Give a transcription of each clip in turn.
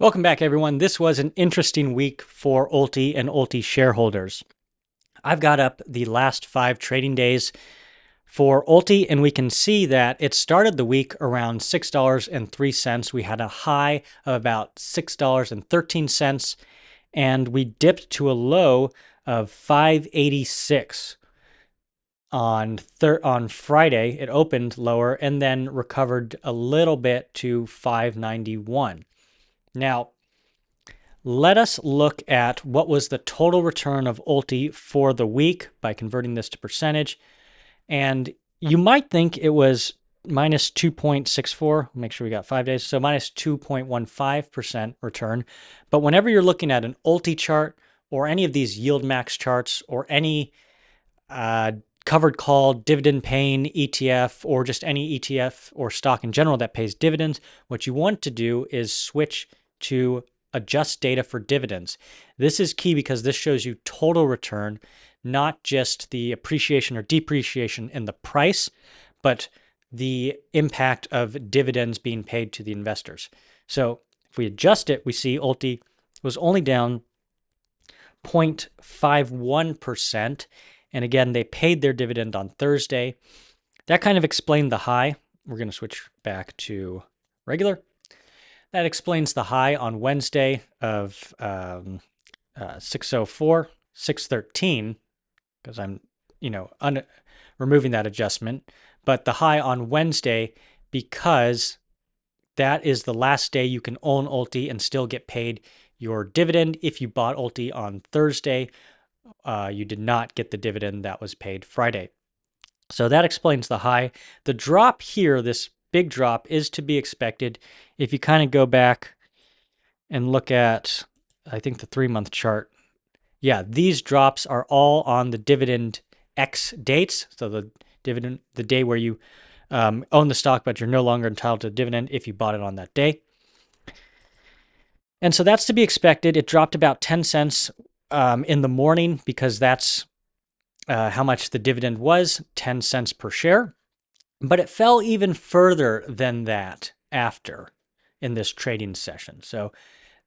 Welcome back, everyone. This was an interesting week for Ulti and Ulti shareholders. I've got up the last 5 trading days for Ulti, and we can see that it started the week around $6.03. We had a high of about $6.13, and we dipped to a low of $5.86 on Friday. It opened lower and then recovered a little bit to $5.91. Now, let us look at what was the total return of Ulti for the week by converting this to percentage. And you might think it was minus 2.64. Make sure we got 5 days. So minus 2.15% return. But whenever you're looking at an Ulti chart or any of these YieldMax charts or any covered call dividend paying ETF or just any ETF or stock in general that pays dividends, what you want to do is switch to adjust data for dividends. This is key because this shows you total return, not just the appreciation or depreciation in the price, but the impact of dividends being paid to the investors. So if we adjust it, we see Ulti was only down 0.51%. And again, they paid their dividend on Thursday. That kind of explained the high. We're going to switch back to regular. That explains the high on Wednesday of 604, 613, because I'm, removing that adjustment. But the high on Wednesday, because that is the last day you can own Ulti and still get paid your dividend. If you bought Ulti on Thursday, you did not get the dividend that was paid Friday. So that explains the high. The drop here, this big drop, is to be expected. If you kind of go back and look at, I think, the 3-month chart, yeah, these drops are all on the dividend X dates. So the dividend, the day where you own the stock, but you're no longer entitled to a dividend if you bought it on that day. And so that's to be expected. It dropped about 10 cents in the morning because that's how much the dividend was, 10 cents per share. But it fell even further than that after in this trading session. So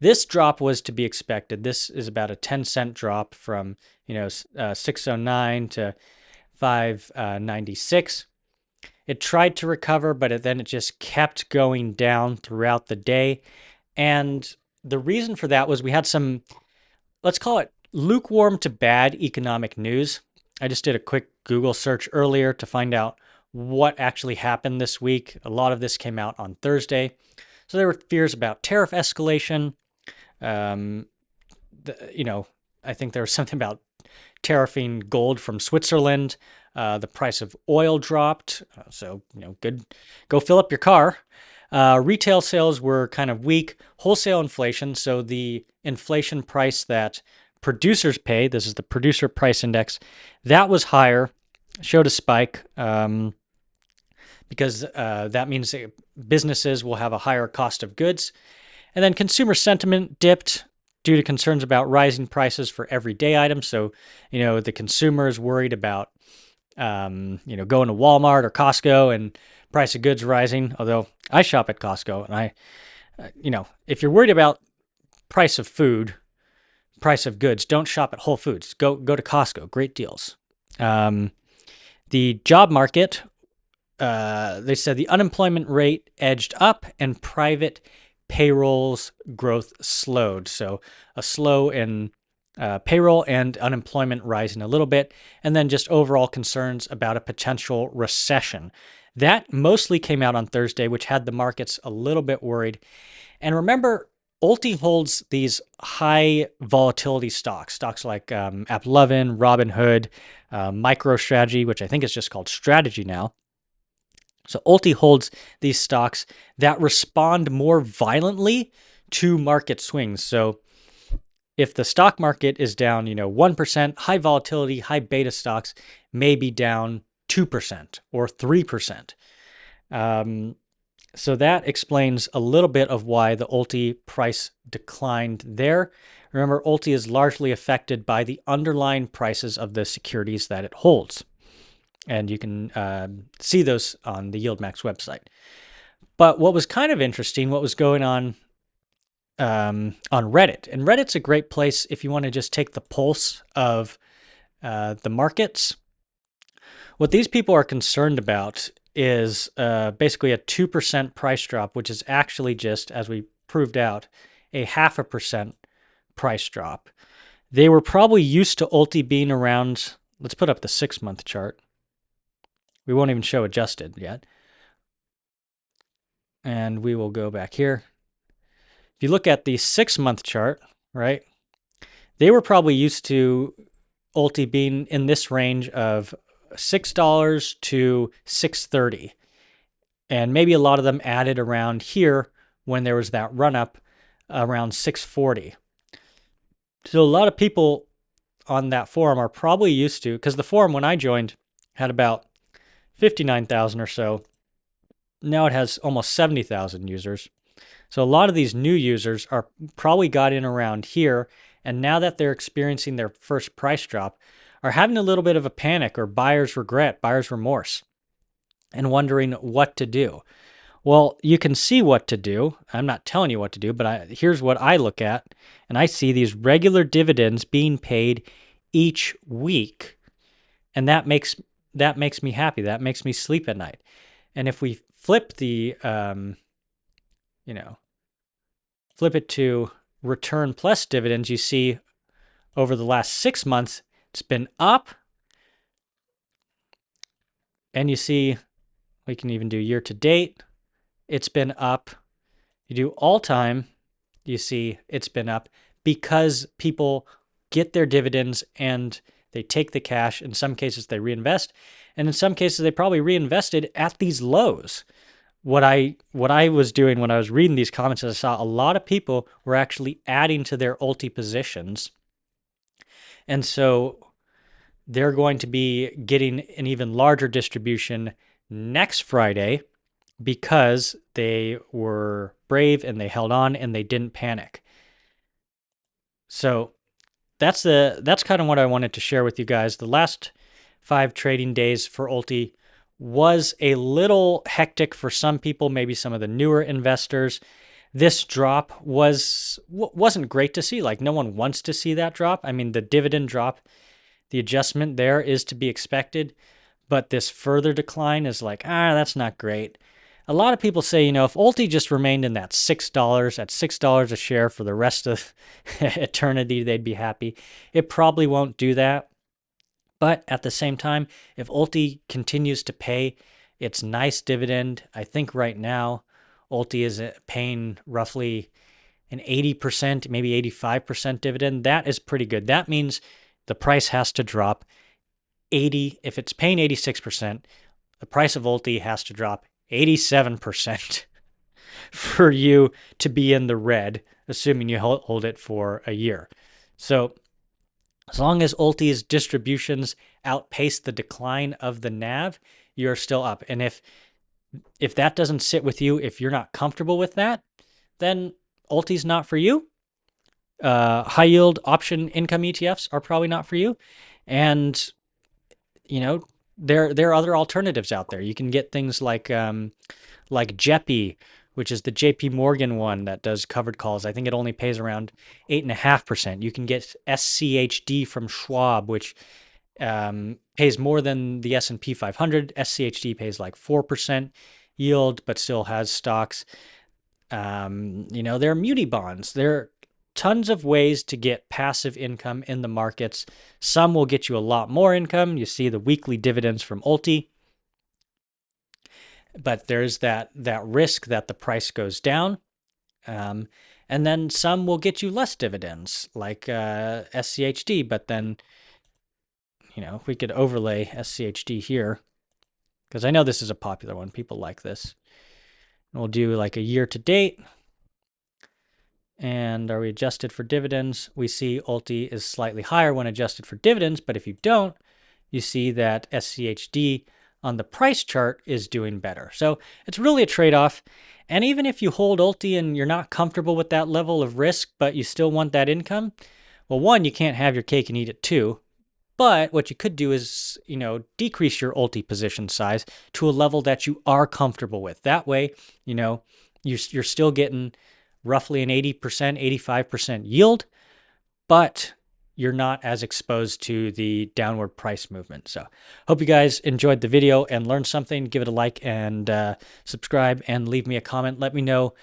this drop was to be expected. This is about a 10-cent drop from 609 to 596. It tried to recover, but then it just kept going down throughout the day. And the reason for that was we had some, let's call it lukewarm to bad economic news. I just did a quick Google search earlier to find out what actually happened this week. A lot of this came out on Thursday. So there were fears about tariff escalation. I think there was something about tariffing gold from Switzerland. The price of oil dropped. Good. Go fill up your car. Retail sales were kind of weak. Wholesale inflation, so the inflation price that producers pay, this is the producer price index, that was higher, showed a spike. Because that means that businesses will have a higher cost of goods. And then consumer sentiment dipped due to concerns about rising prices for everyday items. So, the consumer is worried about, going to Walmart or Costco and price of goods rising. Although I shop at Costco, and if you're worried about price of food, price of goods, don't shop at Whole Foods. Go to Costco. Great deals. The job market. They said the unemployment rate edged up and private payrolls growth slowed. So a slow in payroll and unemployment rising a little bit, and then just overall concerns about a potential recession. That mostly came out on Thursday, which had the markets a little bit worried. And remember, Ulti holds these high volatility stocks like AppLovin, Robinhood, MicroStrategy, which I think is just called Strategy now. So Ulti holds these stocks that respond more violently to market swings. So if the stock market is down, 1%, high volatility, high beta stocks may be down 2% or 3%. So that explains a little bit of why the Ulti price declined there. Remember, Ulti is largely affected by the underlying prices of the securities that it holds. And you can see those on the YieldMax website. But what was kind of interesting, what was going on on Reddit. And Reddit's a great place if you want to just take the pulse of the markets. What these people are concerned about is basically a 2% price drop, which is actually just, as we proved out, a 0.5% price drop. They were probably used to Ulti being around, let's put up the 6-month chart. We won't even show adjusted yet. And we will go back here. If you look at the 6-month chart, right, they were probably used to Ulti being in this range of $6 to $6.30. And maybe a lot of them added around here when there was that run up around $6.40. So a lot of people on that forum are probably used to, because the forum when I joined had about 59,000 or so. Now it has almost 70,000 users. So a lot of these new users are probably got in around here, and now that they're experiencing their first price drop, are having a little bit of a panic or buyer's regret, buyer's remorse, and wondering what to do. Well, you can see what to do. I'm not telling you what to do, but here's what I look at, and I see these regular dividends being paid each week, and that makes me happy. That makes me sleep at night. And if we flip the, flip it to return plus dividends, you see over the last 6 months, it's been up. And you see, we can even do year to date. It's been up. You do all time, you see it's been up because people get their dividends and they take the cash. In some cases, they reinvest. And in some cases, they probably reinvested at these lows. What I was doing when I was reading these comments is I saw a lot of people were actually adding to their Ulti positions. And so they're going to be getting an even larger distribution next Friday because they were brave and they held on and they didn't panic. So that's kind of what I wanted to share with you guys. The last 5 trading days for Ulti was a little hectic for some people, maybe some of the newer investors. This drop wasn't great to see. Like, no one wants to see that drop. I mean, the dividend drop, the adjustment there is to be expected, but this further decline is like, that's not great. A lot of people say, if Ulti just remained in that $6, at $6 a share for the rest of eternity, they'd be happy. It probably won't do that. But at the same time, if Ulti continues to pay its nice dividend, I think right now Ulti is paying roughly an 80%, maybe 85% dividend. That is pretty good. That means the price has to drop 80. If it's paying 86%, the price of Ulti has to drop 87% for you to be in the red, assuming you hold it for a year. So as long as Ulti's distributions outpace the decline of the NAV, you're still up. And if that doesn't sit with you, if you're not comfortable with that, then Ulti's not for you. High yield option income ETFs are probably not for you. And, there are other alternatives out there. You can get things like JEPI, which is the JP Morgan one that does covered calls. I think it only pays around 8.5%. You can get SCHD from Schwab, which pays more than the S&P 500. SCHD pays like 4% yield, but still has stocks. There are muni bonds. There are tons of ways to get passive income in the markets. Some will get you a lot more income. You see the weekly dividends from Ulti. But there's that risk that the price goes down. And then some will get you less dividends, like SCHD. But then, if we could overlay SCHD here, because I know this is a popular one. People like this. And we'll do like a year to date. And are we adjusted for dividends? We see Ulti is slightly higher when adjusted for dividends, but if you don't, you see that SCHD on the price chart is doing better. So it's really a trade-off. And even if you hold Ulti and you're not comfortable with that level of risk, but you still want that income, well, one, you can't have your cake and eat it too. But what you could do is, decrease your Ulti position size to a level that you are comfortable with. That way, you're still getting roughly an 80%, 85% yield, but you're not as exposed to the downward price movement. So hope you guys enjoyed the video and learned something. Give it a like and subscribe and leave me a comment. Let me know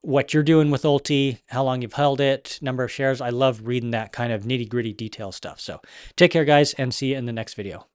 what you're doing with Ulti, how long you've held it, number of shares. I love reading that kind of nitty gritty detail stuff. So take care, guys, and see you in the next video.